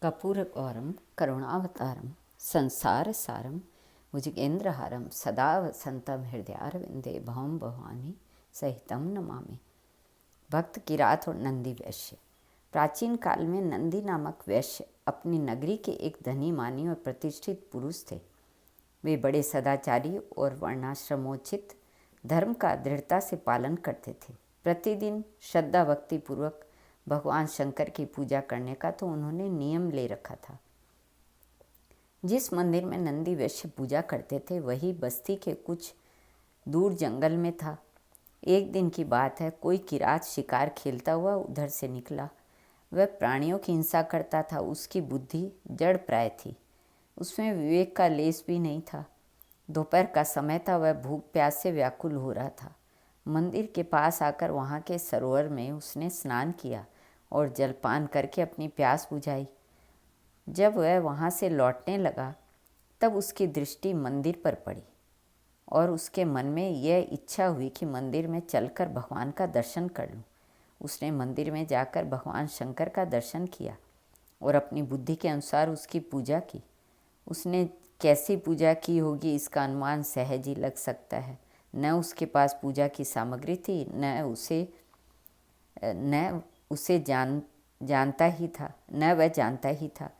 कर्पूरगौरं करुणावतारं संसारसारं भुजगेन्द्रहारं सदा वसन्तं हृदयारविन्दे भवं भवानी सहितं नमामि। भक्त किरात और नंदी वैश्य। प्राचीन काल में नंदी नामक वैश्य अपनी नगरी के एक धनी मानी और प्रतिष्ठित पुरुष थे। वे बड़े सदाचारी और वर्णाश्रमोचित धर्म का दृढ़ता से पालन करते थे। प्रतिदिन श्रद्धा भक्ति पूर्वक भगवान शंकर की पूजा करने का तो उन्होंने नियम ले रखा था। जिस मंदिर में नंदी वैश्य पूजा करते थे वही बस्ती के कुछ दूर जंगल में था। एक दिन की बात है, कोई किरात शिकार खेलता हुआ उधर से निकला। वह प्राणियों की हिंसा करता था। उसकी बुद्धि जड़ प्राय थी, उसमें विवेक का लेस भी नहीं था। दोपहर का समय था, वह भूख प्यास से व्याकुल हो रहा था। मंदिर के पास आकर वहाँ के सरोवर में उसने स्नान किया और जलपान करके अपनी प्यास बुझाई। जब वह वहाँ से लौटने लगा तब उसकी दृष्टि मंदिर पर पड़ी और उसके मन में यह इच्छा हुई कि मंदिर में चलकर भगवान का दर्शन कर लूँ। उसने मंदिर में जाकर भगवान शंकर का दर्शन किया और अपनी बुद्धि के अनुसार उसकी पूजा की। उसने कैसी पूजा की होगी इसका अनुमान सहज ही लग सकता है। न उसके पास पूजा की सामग्री थी, न उसे जानता ही था, न वह जानता ही था।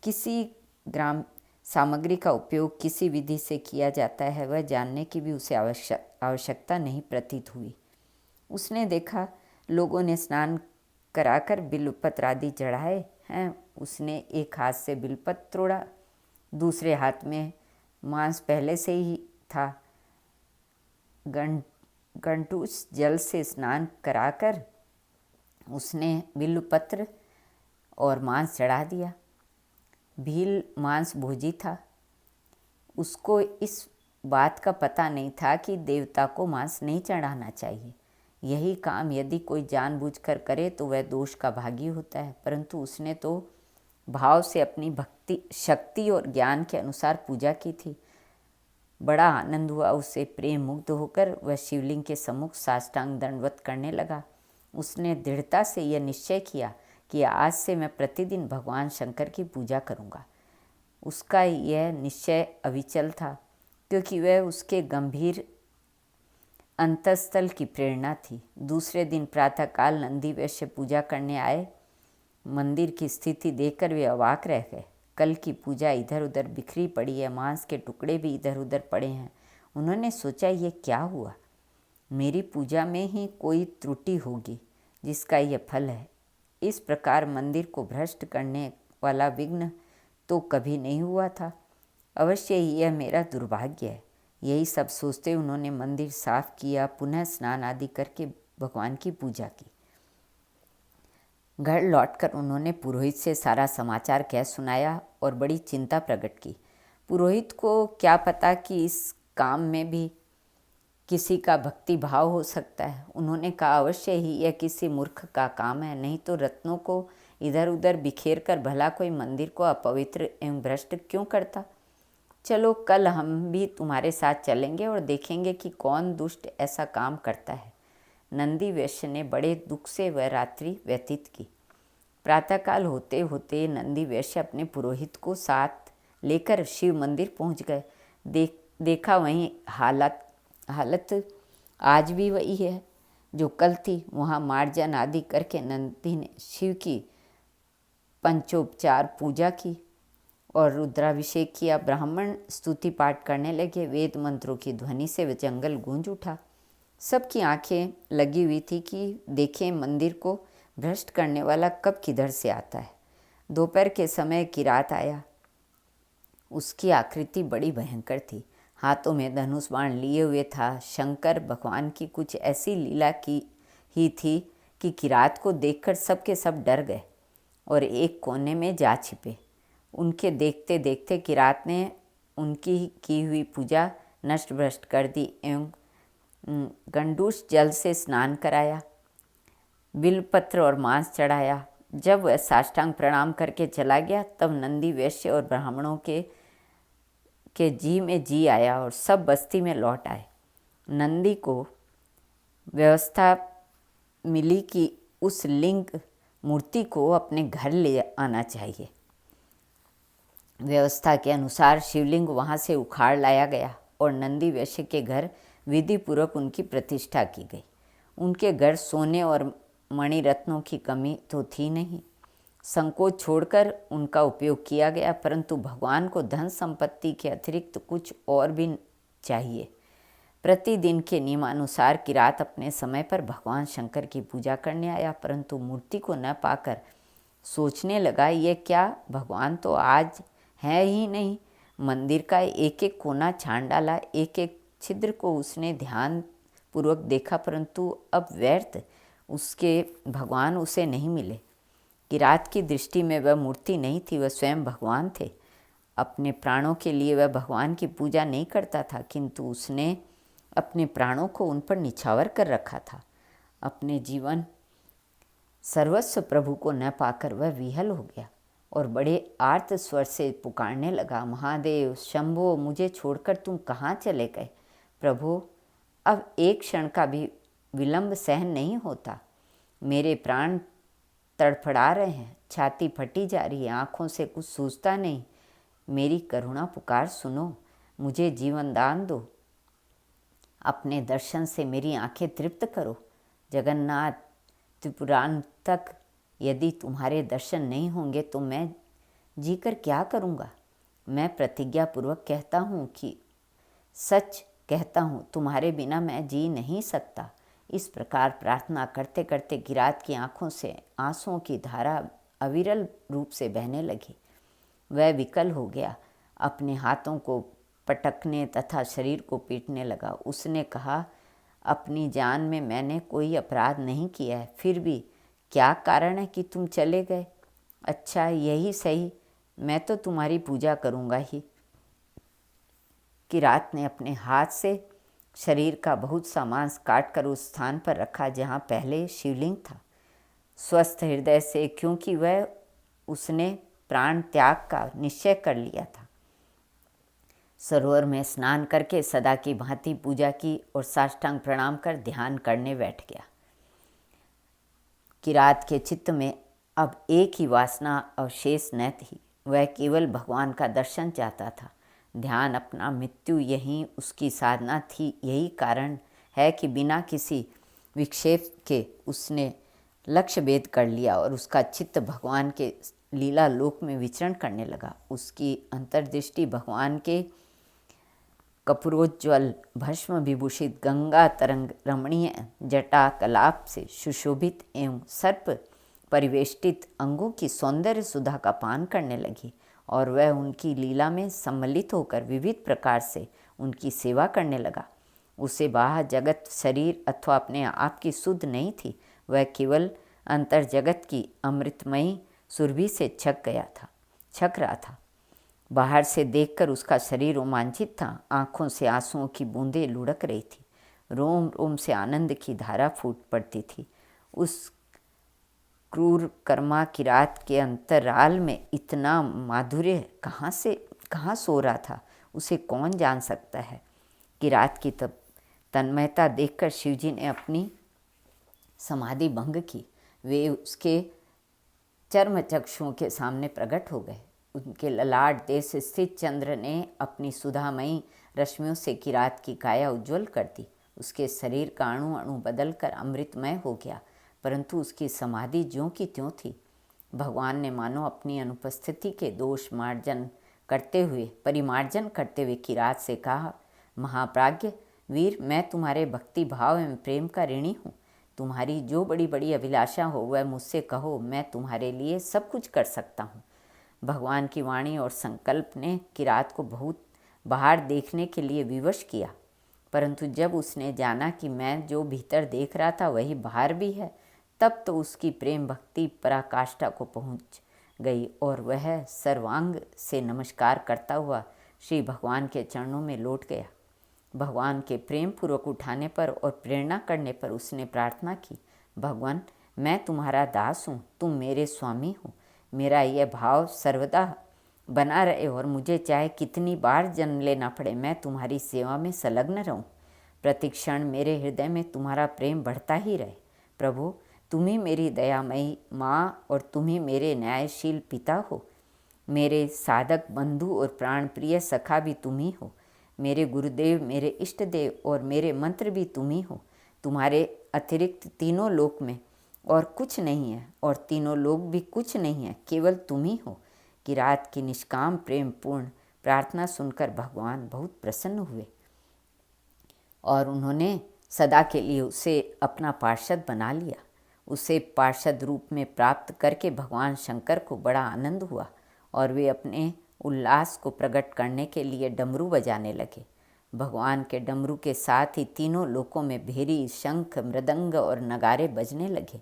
किसी ग्राम सामग्री का उपयोग किसी विधि से किया जाता है वह जानने की भी उसे आवश्यकता नहीं प्रतीत हुई। उसने देखा लोगों ने स्नान कराकर बिल्वपत्र आदि चढ़ाए हैं। उसने एक हाथ से बिल्वपत्र तोड़ा, दूसरे हाथ में मांस पहले से ही था। गंटूस जल से स्नान कराकर उसने बिल्वपत्र और मांस चढ़ा दिया। भील मांस भोजी था। उसको इस बात का पता नहीं था कि देवता को मांस नहीं चढ़ाना चाहिए। यही काम यदि कोई जानबूझकर करे तो वह दोष का भागी होता है, परंतु उसने तो भाव से अपनी भक्ति शक्ति और ज्ञान के अनुसार पूजा की थी। बड़ा आनंद हुआ उसे। प्रेम मुग्ध होकर वह शिवलिंग के सम्मुख साष्टांग दंडवत करने लगा। उसने दृढ़ता से यह निश्चय किया कि आज से मैं प्रतिदिन भगवान शंकर की पूजा करूंगा। उसका यह निश्चय अविचल था क्योंकि वह उसके गंभीर अंतःस्थल की प्रेरणा थी। दूसरे दिन प्रातःकाल नंदी वैश्य पूजा करने आए। मंदिर की स्थिति देखकर वे अवाक रह गए। कल की पूजा इधर उधर बिखरी पड़ी है, मांस के टुकड़े भी इधर उधर पड़े हैं। उन्होंने सोचा ये क्या हुआ, मेरी पूजा में ही कोई त्रुटि होगी जिसका यह फल है। इस प्रकार मंदिर को भ्रष्ट करने वाला विघ्न तो कभी नहीं हुआ था। अवश्य ही यह मेरा दुर्भाग्य है। यही सब सोचते उन्होंने मंदिर साफ किया, पुनः स्नान आदि करके भगवान की पूजा की। घर लौटकर उन्होंने पुरोहित से सारा समाचार कह सुनाया और बड़ी चिंता प्रकट की। पुरोहित को क्या पता कि इस काम में भी किसी का भक्ति भाव हो सकता है। उन्होंने कहा अवश्य ही यह किसी मूर्ख का काम है, नहीं तो रत्नों को इधर उधर बिखेर कर भला कोई मंदिर को अपवित्र एवं भ्रष्ट क्यों करता। चलो कल हम भी तुम्हारे साथ चलेंगे और देखेंगे कि कौन दुष्ट ऐसा काम करता है। नंदी वैश्य ने बड़े दुख से वह रात्रि व्यतीत की। प्रातःकाल होते होते नंदी वैश्य अपने पुरोहित को साथ लेकर शिव मंदिर पहुंच गए। देखा वहीं हालत आज भी वही है जो कल थी। वहाँ मार्जन आदि करके नंदी ने शिव की पंचोपचार पूजा की और रुद्राभिषेक किया। ब्राह्मण स्तुति पाठ करने लगे। वेद मंत्रों की ध्वनि से वह जंगल गूंज उठा। सबकी आंखें लगी हुई थी कि देखें मंदिर को भ्रष्ट करने वाला कब किधर से आता है। दोपहर के समय किरात आया। उसकी आकृति बड़ी भयंकर थी। हाथों में धनुष बाण लिए हुए था। शंकर भगवान की कुछ ऐसी लीला की ही थी कि किरात को देखकर सबके सब डर गए और एक कोने में जा छिपे। उनके देखते देखते किरात ने उनकी की हुई पूजा नष्ट भ्रष्ट कर दी एवं गंडूस जल से स्नान कराया, बिल्वपत्र और मांस चढ़ाया। जब वह साष्टांग प्रणाम करके चला गया तब नंदी वैश्य और ब्राह्मणों के जी में जी आया और सब बस्ती में लौट आए। नंदी को व्यवस्था मिली कि उस लिंग मूर्ति को अपने घर ले आना चाहिए। व्यवस्था के अनुसार शिवलिंग वहाँ से उखाड़ लाया गया और नंदी वैश्य के घर विधि पूर्वक उनकी प्रतिष्ठा की गई। उनके घर सोने और मणिरत्नों की कमी तो थी नहीं। संकोच छोड़कर उनका उपयोग किया गया, परंतु भगवान को धन संपत्ति के अतिरिक्त कुछ और भी चाहिए। प्रतिदिन के नियमानुसार किरात अपने समय पर भगवान शंकर की पूजा करने आया, परंतु मूर्ति को न पाकर सोचने लगा, ये क्या, भगवान तो आज है ही नहीं। मंदिर का एक एक कोना छान डाला, एक एक छिद्र को उसने ध्यान पूर्वक देखा, परंतु अब व्यर्थ, उसके भगवान उसे नहीं मिले। किरात की दृष्टि में वह मूर्ति नहीं थी, वह स्वयं भगवान थे। अपने प्राणों के लिए वह भगवान की पूजा नहीं करता था, किंतु उसने अपने प्राणों को उन पर निछावर कर रखा था। अपने जीवन सर्वस्व प्रभु को न पाकर वह विहल हो गया और बड़े आर्त स्वर से पुकारने लगा, महादेव, शंभो, मुझे छोड़कर तुम कहाँ चले गए? प्रभु, अब एक क्षण का भी विलंब सहन नहीं होता। मेरे प्राण तड़फड़ा रहे हैं, छाती फटी जा रही है, आँखों से कुछ सूझता नहीं। मेरी करुणा पुकार सुनो, मुझे जीवन दान दो। अपने दर्शन से मेरी आंखें तृप्त करो। जगन्नाथ, त्रिपुरांतक, यदि तुम्हारे दर्शन नहीं होंगे तो मैं जीकर क्या करूँगा? मैं प्रतिज्ञा पूर्वक कहता हूँ कि सच कहता हूँ, तुम्हारे बिना मैं जी नहीं सकता। इस प्रकार प्रार्थना करते करते किरात की आँखों से आंसुओं की धारा अविरल रूप से बहने लगी। वह विकल हो गया, अपने हाथों को पटकने तथा शरीर को पीटने लगा। उसने कहा, अपनी जान में मैंने कोई अपराध नहीं किया है, फिर भी क्या कारण है कि तुम चले गए? अच्छा, यही सही, मैं तो तुम्हारी पूजा करूँगा ही। किरात ने अपने हाथ से शरीर का बहुत सा मांस काट कर उस स्थान पर रखा जहाँ पहले शिवलिंग था। स्वस्थ हृदय से, क्योंकि वह उसने प्राण त्याग का निश्चय कर लिया था, सरोवर में स्नान करके सदा की भांति पूजा की और साष्टांग प्रणाम कर ध्यान करने बैठ गया। किरात के चित्त में अब एक ही वासना अवशेष न थी, वह केवल भगवान का दर्शन चाहता था। ध्यान अपना मृत्यु, यही उसकी साधना थी। यही कारण है कि बिना किसी विक्षेप के उसने लक्ष्य भेद कर लिया और उसका चित्त भगवान के लीला लोक में विचरण करने लगा। उसकी अंतर्दृष्टि भगवान के कपूरोज्ज्वल भस्म विभूषित गंगा तरंग रमणीय जटा कलाप से सुशोभित एवं सर्प परिवेष्टित अंगों की सौंदर्य सुधा का पान करने लगी और वह उनकी लीला में सम्मिलित होकर विविध प्रकार से उनकी सेवा करने लगा। उसे बाह्य जगत, शरीर अथवा अपने आप की सुध नहीं थी, वह केवल अंतर जगत की अमृतमयी सुरभि से छक रहा था। बाहर से देखकर उसका शरीर रोमांचित था, आँखों से आंसुओं की बूंदें लुढ़क रही थी, रोम रोम से आनंद की धारा फूट पड़ती थी। उस क्रूर कर्मा किरात के अंतराल में इतना माधुर्य कहाँ सो रहा था, उसे कौन जान सकता है। किरात की तन्मयता देखकर शिवजी ने अपनी समाधि भंग की। वे उसके चर्म चक्षुओं के सामने प्रकट हो गए। उनके ललाट देश स्थित चंद्र ने अपनी सुधामयी रश्मियों से किरात की काया उज्ज्वल कर दी। उसके शरीर का अणु अणु बदल कर अमृतमय हो गया, परंतु उसकी समाधि ज्यों की त्यों थी। भगवान ने मानो अपनी अनुपस्थिति के दोष परिमार्जन करते हुए किरात से कहा, महाप्राज्य वीर, मैं तुम्हारे भक्ति भाव एवं प्रेम का ऋणी हूँ। तुम्हारी जो बड़ी बड़ी अभिलाषा हो वह मुझसे कहो, मैं तुम्हारे लिए सब कुछ कर सकता हूँ। भगवान की वाणी और संकल्प ने किरात को बहुत बाहर देखने के लिए विवश किया, परंतु जब उसने जाना कि मैं जो भीतर देख रहा था वही बाहर भी है, तब तो उसकी प्रेम भक्ति पराकाष्ठा को पहुंच गई और वह सर्वांग से नमस्कार करता हुआ श्री भगवान के चरणों में लौट गया। भगवान के प्रेम पूर्वक उठाने पर और प्रेरणा करने पर उसने प्रार्थना की, भगवान, मैं तुम्हारा दास हूँ, तुम मेरे स्वामी हो। मेरा यह भाव सर्वदा बना रहे और मुझे चाहे कितनी बार जन्म लेना पड़े, मैं तुम्हारी सेवा में संलग्न रहूं। प्रतिक्षण मेरे हृदय में तुम्हारा प्रेम बढ़ता ही रहे। प्रभु, तुम ही मेरी दयामयी माँ और तुम ही मेरे न्यायशील पिता हो। मेरे साधक बंधु और प्राण प्रिय सखा भी तुम ही हो। मेरे गुरुदेव, मेरे इष्ट देव और मेरे मंत्र भी तुम ही हो। तुम्हारे अतिरिक्त तीनों लोक में और कुछ नहीं है, और तीनों लोग भी कुछ नहीं है, केवल तुम ही हो। किरात की निष्काम प्रेम पूर्ण प्रार्थना सुनकर भगवान बहुत प्रसन्न हुए और उन्होंने सदा के लिए उसे अपना पार्षद बना लिया। उसे पार्षद रूप में प्राप्त करके भगवान शंकर को बड़ा आनंद हुआ और वे अपने उल्लास को प्रकट करने के लिए डमरू बजाने लगे। भगवान के डमरू के साथ ही तीनों लोकों में भेरी, शंख, मृदंग और नगारे बजने लगे।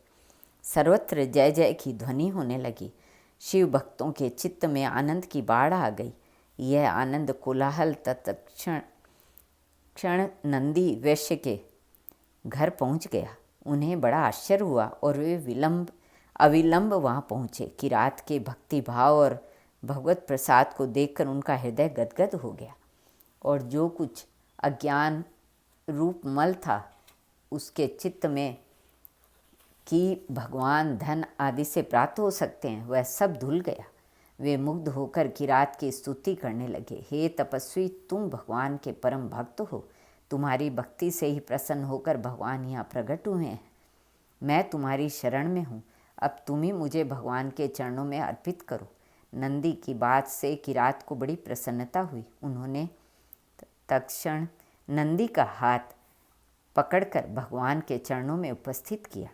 सर्वत्र जय जय की ध्वनि होने लगी। शिव भक्तों के चित्त में आनंद की बाढ़ आ गई। यह आनंद कोलाहल तत्क्षण नंदी वैश्य के घर पहुंच गया। उन्हें बड़ा आश्चर्य हुआ और वे अविलंब वहाँ पहुँचे। किरात के भक्ति भाव और भगवत प्रसाद को देखकर उनका हृदय गदगद हो गया और जो कुछ अज्ञान रूप मल था उसके चित्त में कि भगवान धन आदि से प्राप्त हो सकते हैं, वह सब धुल गया। वे मुग्ध होकर किरात की स्तुति करने लगे। हे तपस्वी, तुम भगवान के परम भक्त हो। तुम्हारी भक्ति से ही प्रसन्न होकर भगवान यहाँ प्रकट हुए हैं। मैं तुम्हारी शरण में हूँ। अब तुम ही मुझे भगवान के चरणों में अर्पित करो। नंदी की बात से किरात को बड़ी प्रसन्नता हुई। उन्होंने तत्क्षण नंदी का हाथ पकड़कर भगवान के चरणों में उपस्थित किया।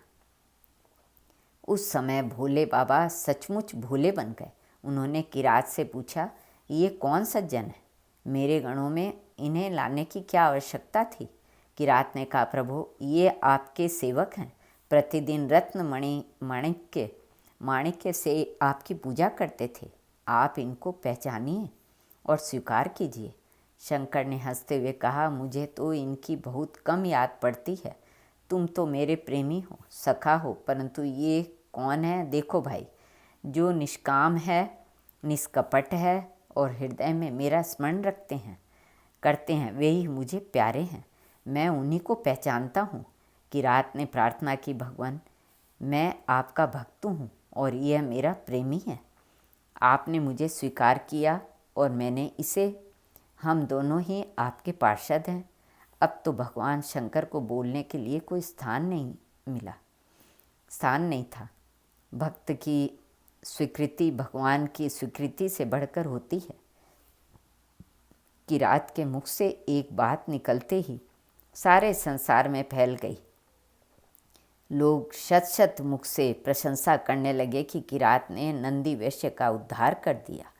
उस समय भोले बाबा सचमुच भोले बन गए। उन्होंने किरात से पूछा, ये कौन सज्जन है? मेरे गणों में इन्हें लाने की क्या आवश्यकता थी? किरात ने कहा, प्रभु, ये आपके सेवक हैं। प्रतिदिन रत्न माणिक्य से आपकी पूजा करते थे। आप इनको पहचानिए और स्वीकार कीजिए। शंकर ने हंसते हुए कहा, मुझे तो इनकी बहुत कम याद पड़ती है। तुम तो मेरे प्रेमी हो, सखा हो, परंतु ये कौन है? देखो भाई, जो निष्काम है, निष्कपट है और हृदय में मेरा स्मरण करते हैं, वे ही मुझे प्यारे हैं। मैं उन्हीं को पहचानता हूँ। किरात ने प्रार्थना की, भगवान, मैं आपका भक्त हूँ और यह मेरा प्रेमी है। आपने मुझे स्वीकार किया और मैंने इसे। हम दोनों ही आपके पार्षद हैं। अब तो भगवान शंकर को बोलने के लिए कोई स्थान नहीं था। भक्त की स्वीकृति भगवान की स्वीकृति से बढ़कर होती है। किरात के मुख से एक बात निकलते ही सारे संसार में फैल गई। लोग शत शत मुख से प्रशंसा करने लगे कि किरात ने नंदी वैश्य का उद्धार कर दिया।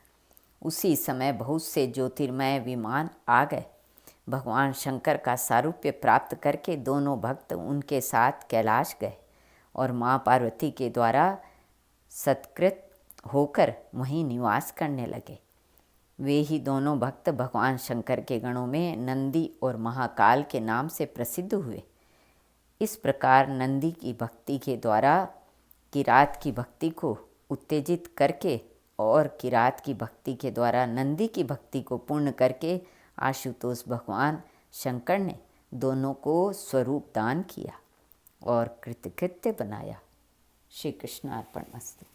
उसी समय बहुत से ज्योतिर्मय विमान आ गए। भगवान शंकर का सारूप्य प्राप्त करके दोनों भक्त उनके साथ कैलाश गए और माँ पार्वती के द्वारा सत्कृत होकर वहीं निवास करने लगे। वे ही दोनों भक्त भगवान शंकर के गणों में नंदी और महाकाल के नाम से प्रसिद्ध हुए। इस प्रकार नंदी की भक्ति के द्वारा किरात की भक्ति को उत्तेजित करके और किरात की भक्ति के द्वारा नंदी की भक्ति को पूर्ण करके आशुतोष भगवान शंकर ने दोनों को स्वरूप दान किया और कृतकृत्य बनाया। श्री कृष्ण अर्पणमस्तु।